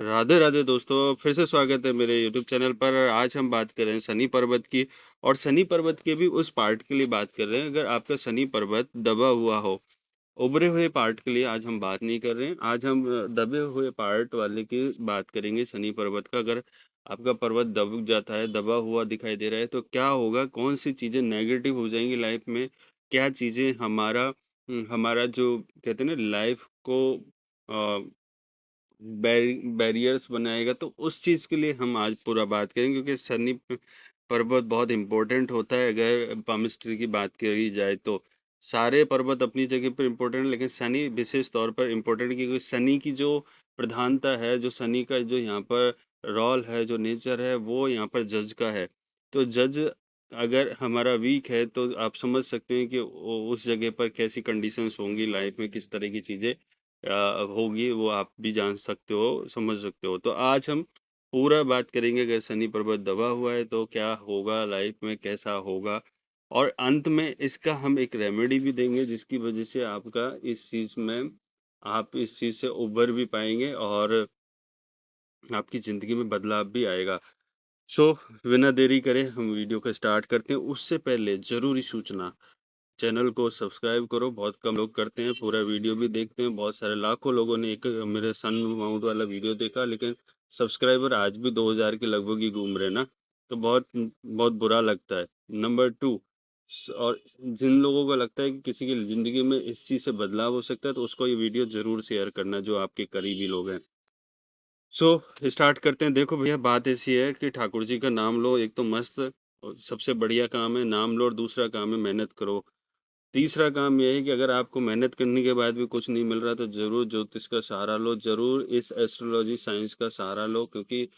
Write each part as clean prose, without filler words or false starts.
राधे राधे दोस्तों, फिर से स्वागत है मेरे यूट्यूब चैनल पर। आज हम बात कर रहे हैं शनि पर्वत की। और शनि पर्वत के भी उस पार्ट के लिए बात कर रहे हैं, अगर आपका शनि पर्वत दबा हुआ हो। उभरे हुए पार्ट के लिए आज हम बात नहीं कर रहे हैं। आज हम दबे हुए पार्ट वाले की बात करेंगे शनि पर्वत का। अगर आपका पर्वत दब जाता है, दबा हुआ दिखाई दे रहा है, तो क्या होगा, कौन सी चीज़ें नेगेटिव हो जाएंगी लाइफ में, क्या चीज़ें हमारा जो कहते हैं ना लाइफ को बैरियर्स बनाएगा, तो उस चीज़ के लिए हम आज पूरा बात करेंगे, क्योंकि शनि पर्वत बहुत इम्पोर्टेंट होता है। अगर पामिस्ट्री की बात करी जाए तो सारे पर्वत अपनी जगह पर इम्पोर्टेंट है, लेकिन शनि विशेष तौर पर इम्पोर्टेंट, क्योंकि शनि की जो प्रधानता है, जो शनि का जो यहाँ पर रोल है, जो नेचर है, वो यहाँ पर जज का है। तो जज अगर हमारा वीक है, तो आप समझ सकते हैं कि उस जगह पर कैसी कंडीशंस होंगी लाइफ में, किस तरह की चीज़ें होगी, वो आप भी जान सकते हो, समझ सकते हो। तो आज हम पूरा बात करेंगे, अगर शनि पर्वत दबा हुआ है तो क्या होगा लाइफ में, कैसा होगा। और अंत में इसका हम एक रेमेडी भी देंगे, जिसकी वजह से आप इस चीज़ से उबर भी पाएंगे और आपकी ज़िंदगी में बदलाव भी आएगा। सो बिना देरी करे हम वीडियो को स्टार्ट करते हैं। उससे पहले ज़रूरी सूचना, चैनल को सब्सक्राइब करो। बहुत कम लोग करते हैं, पूरा वीडियो भी देखते हैं। बहुत सारे लाखों लोगों ने एक मेरे सन माउंट वाला वीडियो देखा, लेकिन सब्सक्राइबर आज भी 2000 के लगभग ही घूम रहे हैं ना। तो बहुत बहुत बुरा लगता है। नंबर 2, और जिन लोगों को लगता है कि किसी की ज़िंदगी में इस चीज़ से बदलाव हो सकता है, तो उसको ये वीडियो ज़रूर शेयर करना, जो आपके करीबी लोग हैं। सो स्टार्ट करते हैं। देखो भैया, बात ऐसी है कि ठाकुर जी का नाम लो, एक तो मस्त और सबसे बढ़िया काम है नाम लो, और दूसरा काम है मेहनत करो। तीसरा काम ये है कि अगर आपको मेहनत करने के बाद भी कुछ नहीं मिल रहा, तो ज़रूर ज्योतिष का सहारा लो, ज़रूर इस एस्ट्रोलॉजी साइंस का सहारा लो, क्योंकि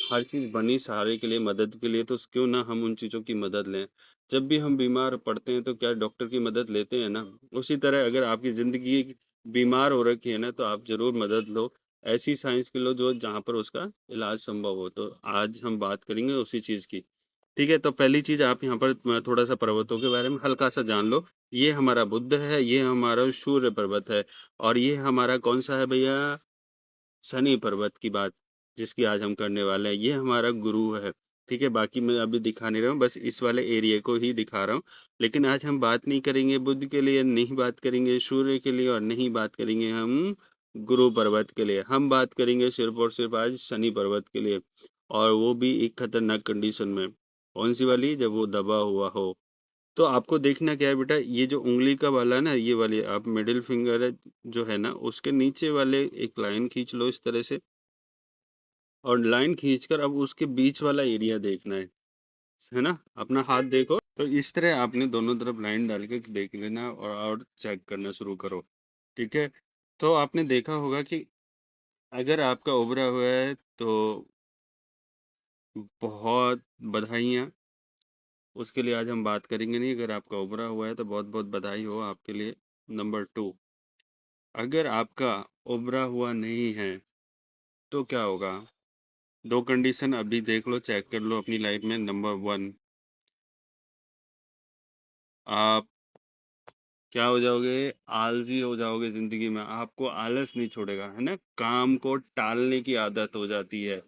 हर चीज़ बनी सहारे के लिए, मदद के लिए, तो क्यों ना हम उन चीज़ों की मदद लें। जब भी हम बीमार पड़ते हैं, तो क्या डॉक्टर की मदद लेते हैं ना? उसी तरह अगर आपकी ज़िंदगी बीमार हो रखी है ना, तो आप ज़रूर मदद लो। ऐसी साइंस की लो जो जहाँ पर उसका इलाज संभव हो। तो आज हम बात करेंगे उसी चीज़ की। ठीक है, तो पहली चीज़, आप यहाँ पर थोड़ा-सा पर्वतों के बारे में हल्का-सा जान लो। ये हमारा बुध है, ये हमारा सूर्य पर्वत है, और ये हमारा कौन-सा है भैया? शनि पर्वत की बात, जिसकी आज हम करने वाले हैं, ये हमारा गुरु है। ठीक है, बाकी मैं अभी दिखा नहीं रहा हूँ, बस इस वाले एरिया को ही दिखा रहा हूँ। लेकिन आज हम बात नहीं करेंगे बुध के लिए, नहीं बात करेंगे सूर्य के लिए, और नहीं बात करेंगे हम गुरु पर्वत के लिए। हम बात करेंगे सिर्फ़ और सिर्फ़ आज शनि पर्वत के लिए, और वो भी एक खतरनाक कंडीशन में। कौन-सी वाली? जब वो दबा हुआ हो। तो आपको देखना क्या है बेटा, ये जो उँगली का वाला है ना, ये वाली आप मिडिल फिंगर है जो है ना, उसके नीचे वाले एक लाइन खींच लो इस तरह से, और लाइन खींचकर अब उसके बीच वाला एरिया देखना है ना? अपना हाथ देखो, तो इस तरह आपने दोनों तरफ लाइन डाल के देख लेना, और चेक करना शुरू करो, ठीक है? तो आपने देखा होगा कि अगर आपका उभरा हुआ है, तो बहुत बधाइयाँ। उसके लिए आज हम बात करेंगे नहीं। अगर आपका उभरा हुआ है, तो बहुत-बहुत बधाई हो आपके लिए। नंबर 2, अगर आपका उभरा हुआ नहीं है, तो क्या होगा? 2 कंडीशन अभी देख लो, चेक कर लो अपनी लाइफ में। नंबर 1, आप क्या हो जाओगे? आलसी हो जाओगे ज़िंदगी में। आपको आलस नहीं छोड़ेगा, है ना? काम को टालने की आदत हो जाती है।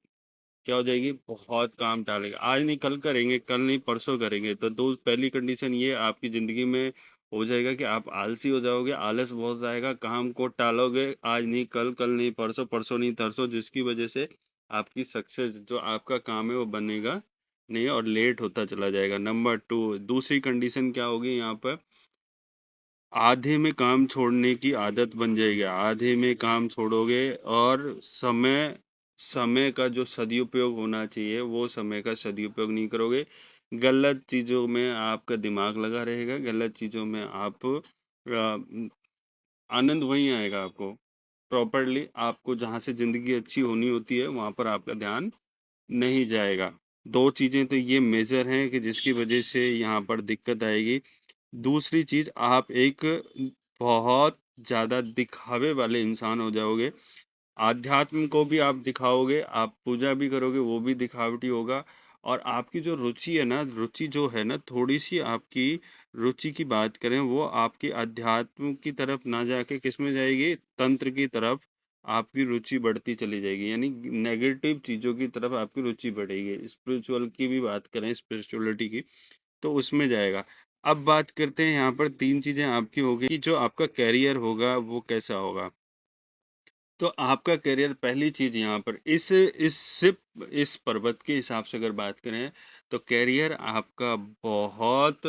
क्या हो जाएगी? बहुत काम टालेगा। आज नहीं कल करेंगे, कल नहीं परसों करेंगे। तो दो पहली कंडीशन ये आपकी ज़िंदगी में हो जाएगा कि आप आलसी हो जाओगे, आलस बहुत आएगा, काम को टालोगे, आज नहीं कल, कल नहीं परसों, परसों नहीं तरसों, जिसकी वजह से आपकी सक्सेस, जो आपका काम है, वो बनेगा नहीं, और लेट होता चला जाएगा। नंबर 2, दूसरी कंडीशन क्या होगी यहाँ पर? आधे में काम छोड़ने की आदत बन जाएगी। आधे में काम छोड़ोगे, और समय समय का जो सदुपयोग होना चाहिए, वो समय का सदुपयोग नहीं करोगे। गलत चीज़ों में आपका दिमाग लगा रहेगा, गलत चीज़ों में आप आनंद वहीं आएगा आपको। प्रॉपर्ली आपको जहाँ से ज़िंदगी अच्छी होनी होती है, वहाँ पर आपका ध्यान नहीं जाएगा। 2 चीज़ें तो ये मेजर हैं कि जिसकी वजह से यहाँ पर दिक्कत आएगी। दूसरी चीज़, आप एक बहुत ज़्यादा दिखावे वाले इंसान हो जाओगे। आध्यात्म को भी आप दिखाओगे, आप पूजा भी करोगे, वो भी दिखावटी होगा। और आपकी जो रुचि है ना, रुचि जो है ना, थोड़ी-सी आपकी रुचि की बात करें, वो आपकी अध्यात्म की तरफ ना जाके किसमें जाएगी? तंत्र की तरफ। आपकी रुचि बढ़ती चली जाएगी, यानी नेगेटिव चीज़ों की तरफ आपकी रुचि बढ़ेगी। स्पिरिचुअल की भी बात करें, स्पिरिचुअलिटी की, तो उसमें जाएगा। अब बात करते हैं यहाँ पर 3 चीज़ें आपकी हो गई कि जो आपका करियर होगा वो कैसा होगा। तो आपका करियर पहली चीज़ यहाँ पर इस पर्वत के हिसाब से अगर बात करें, तो करियर आपका बहुत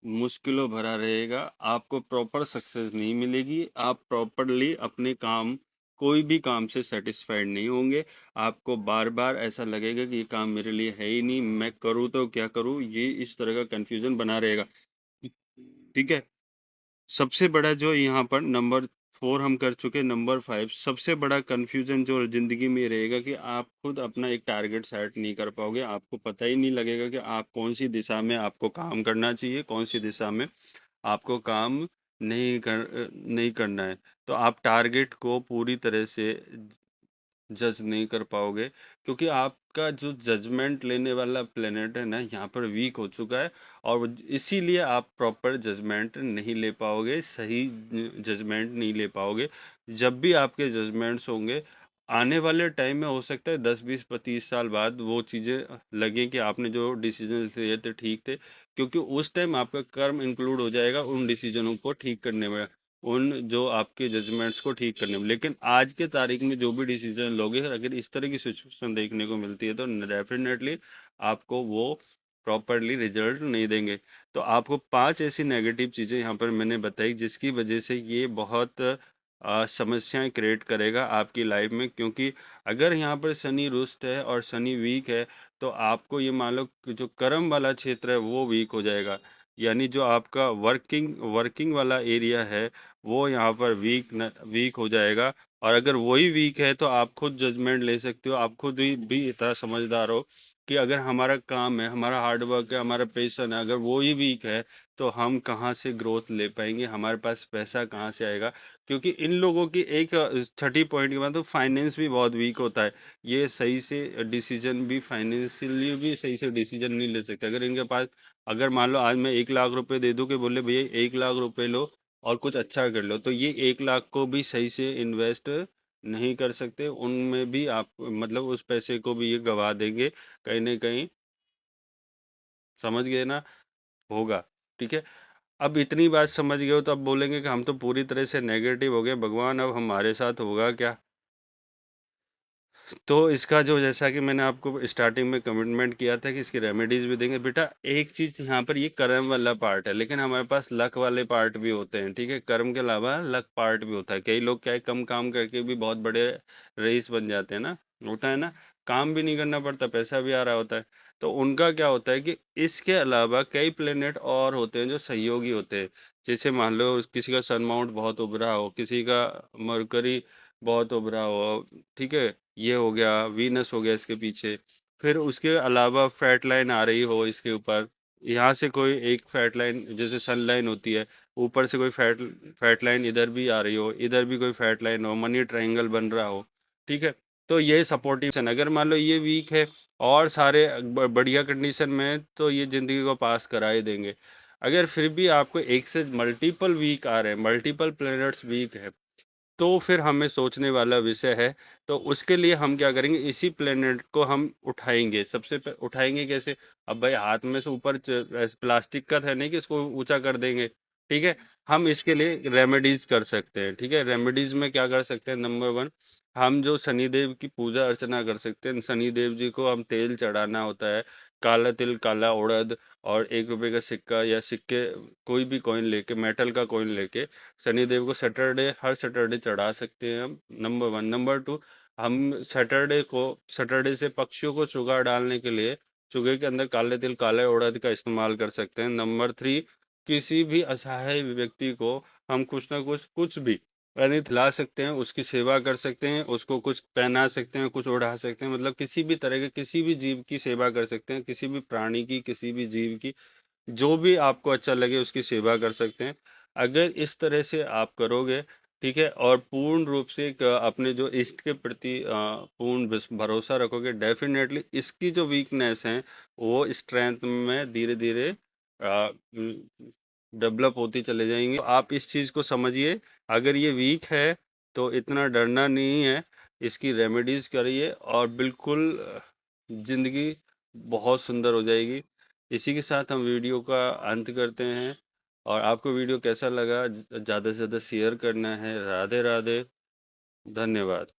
मुश्किलों भरा रहेगा। आपको प्रॉपर सक्सेस नहीं मिलेगी। आप प्रॉपरली अपने काम, कोई भी काम से सैटिस्फाइड नहीं होंगे। आपको बार-बार ऐसा लगेगा कि ये काम मेरे लिए है ही नहीं, मैं करूँ तो क्या करूँ? ये इस तरह का कन्फ्यूज़न बना रहेगा। ठीक है? सबसे बड़ा जो यहाँ पर नंबर 4 हम कर चुके, नंबर 5 सबसे बड़ा कन्फ्यूज़न जो ज़िंदगी में ये रहेगा कि आप खुद अपना एक टारगेट सेट नहीं कर पाओगे। आपको पता ही नहीं लगेगा कि आप कौन-सी दिशा में आपको काम करना चाहिए, कौन-सी दिशा में आपको काम नहीं करना है। तो आप टारगेट को पूरी तरह से जज नहीं कर पाओगे, क्योंकि आपका जो जजमेंट लेने वाला प्लेनेट है ना, यहाँ पर वीक हो चुका है, और इसीलिए आप प्रॉपर जजमेंट नहीं ले पाओगे, सही जजमेंट नहीं ले पाओगे। जब भी आपके जजमेंट्स होंगे, आने वाले टाइम में हो सकता है 10, 20, 30 साल बाद वो चीज़ें लगें कि आपने जो डिसीजन लिए थे ठीक थे, क्योंकि उस टाइम आपका कर्म इंक्लूड हो जाएगा उन डिसीजनों को ठीक करने में, उन जो आपके जजमेंट्स को ठीक करने में। लेकिन आज के तारीख में जो भी डिसीजन लोगे, अगर इस तरह की सिचुएशन देखने को मिलती है, तो डेफिनेटली आपको वो प्रॉपरली रिजल्ट नहीं देंगे। तो आपको 5 ऐसी नेगेटिव चीज़ें यहाँ पर मैंने बताई, जिसकी वजह से ये बहुत समस्याएं क्रिएट करेगा आपकी लाइफ में, क्योंकि अगर यहाँ पर शनि रुष्ट है और शनि वीक है, तो आपको ये मान लो कि जो कर्म वाला क्षेत्र है वो वीक हो जाएगा। यानी जो आपका वर्किंग वर्किंग वाला एरिया है, वो यहाँ पर वीक हो जाएगा। और अगर वही वीक है, तो आप खुद जजमेंट ले सकते हो, आप खुद ही भी इतना समझदार हो कि अगर हमारा काम है, हमारा हार्ड वर्क है, हमारा पैशन है, अगर वो ही वीक है, तो हम कहाँ से ग्रोथ ले पाएंगे, हमारे पास पैसा कहाँ से आएगा। क्योंकि इन लोगों की एक छठी पॉइंट के बाद तो फाइनेंस भी बहुत वीक होता है। ये सही से डिसीजन भी, फाइनेंशियली भी सही से डिसीजन नहीं ले सकते। अगर इनके पास, अगर मान लो आज मैं 1 लाख रुपए दे दूं कि बोले भैया 1 लाख रुपए लो और कुछ अच्छा कर लो, तो ये 1 लाख को भी सही से इन्वेस्ट नहीं कर सकते। उनमें भी आप मतलब उस पैसे को भी ये गवा देंगे कहीं न कहीं। समझ गए ना? होगा, ठीक है? अब इतनी बात समझ गए हो, तो अब बोलेंगे कि हम तो पूरी तरह से नेगेटिव हो गए, भगवान अब हमारे साथ होगा क्या? तो इसका जो, जैसा कि मैंने आपको स्टार्टिंग में कमिटमेंट किया था कि इसकी रेमेडीज़ भी देंगे। बेटा एक चीज़ यहाँ पर, ये कर्म वाला पार्ट है, लेकिन हमारे पास लक वाले पार्ट भी होते हैं, ठीक है? कर्म के अलावा लक पार्ट भी होता है। कई लोग क्या है, कम काम करके भी बहुत बड़े रईस बन जाते हैं ना, होता है ना? काम भी नहीं करना पड़ता, पैसा भी आ रहा होता है। तो उनका क्या होता है कि इसके अलावा कई प्लेनेट और होते हैं जो सहयोगी होते हैं। जैसे मान लो किसी का सन माउंट बहुत उभरा हो, किसी का मरकरी बहुत उभरा हो, ठीक है? ये हो गया, वीनस हो गया इसके पीछे। फिर उसके अलावा फैट लाइन आ रही हो इसके ऊपर, यहाँ से कोई एक फैट लाइन, जैसे सन लाइन होती है, ऊपर से कोई फैट फैट लाइन इधर भी आ रही हो, इधर भी कोई फैट लाइन हो, मनी ट्रायंगल बन रहा हो, ठीक है? तो ये सपोर्टिव सन, अगर मान लो ये वीक है और सारे बढ़िया कंडीशन में है, तो ये ज़िंदगी को पास करा ही देंगे। अगर फिर भी आपको एक से मल्टीपल वीक आ रहे हैं, मल्टीपल प्लैनेट्स वीक है, तो फिर हमें सोचने वाला विषय है। तो उसके लिए हम क्या करेंगे, इसी प्लेनेट को हम उठाएँगे। उठाएँगे कैसे? अब भाई हाथ में से ऊपर प्लास्टिक का तो है नहीं कि इसको ऊँचा कर देंगे, ठीक है? हम इसके लिए रेमेडीज़ कर सकते हैं, ठीक है? रेमेडीज़ में क्या कर सकते हैं, नंबर 1, हम जो शनिदेव की पूजा अर्चना कर सकते हैं। शनिदेव जी को हम तेल चढ़ाना होता है, काला तिल, काला उड़द और ₹1 का सिक्का या सिक्के, कोई भी कॉइन लेके, मेटल का कॉइन लेके शनिदेव को हर सैटरडे चढ़ा सकते हैं हम, नंबर 1। नंबर 2, हम सैटरडे से पक्षियों को चुगा डालने के लिए चुगे के अंदर काले तिल, काले उड़द का इस्तेमाल कर सकते हैं। नंबर 3, किसी भी असहाय व्यक्ति को हम कुछ ना कुछ भी यानी खिला सकते हैं, उसकी सेवा कर सकते हैं, उसको कुछ पहना सकते हैं, कुछ ओढ़ा सकते हैं, मतलब किसी भी तरह के किसी भी जीव की सेवा कर सकते हैं, किसी भी प्राणी की, किसी भी जीव की, जो भी आपको अच्छा लगे उसकी सेवा कर सकते हैं। अगर इस तरह से आप करोगे, ठीक है, और पूर्ण रूप से एक अपने जो इष्ट के प्रति पूर्ण भरोसा रखोगे, डेफ़िनेटली इसकी जो वीकनेस हैं, वो स्ट्रेंथ में धीरे-धीरे डेवलप होती चले जाएँगी। तो आप इस चीज़ को समझिए, अगर ये वीक है, तो इतना डरना नहीं है, इसकी रेमेडीज़ करिए और बिल्कुल ज़िंदगी बहुत सुंदर हो जाएगी। इसी के साथ हम वीडियो का अंत करते हैं और आपको वीडियो कैसा लगा ज़्यादा से ज़्यादा शेयर करना है। राधे राधे, धन्यवाद।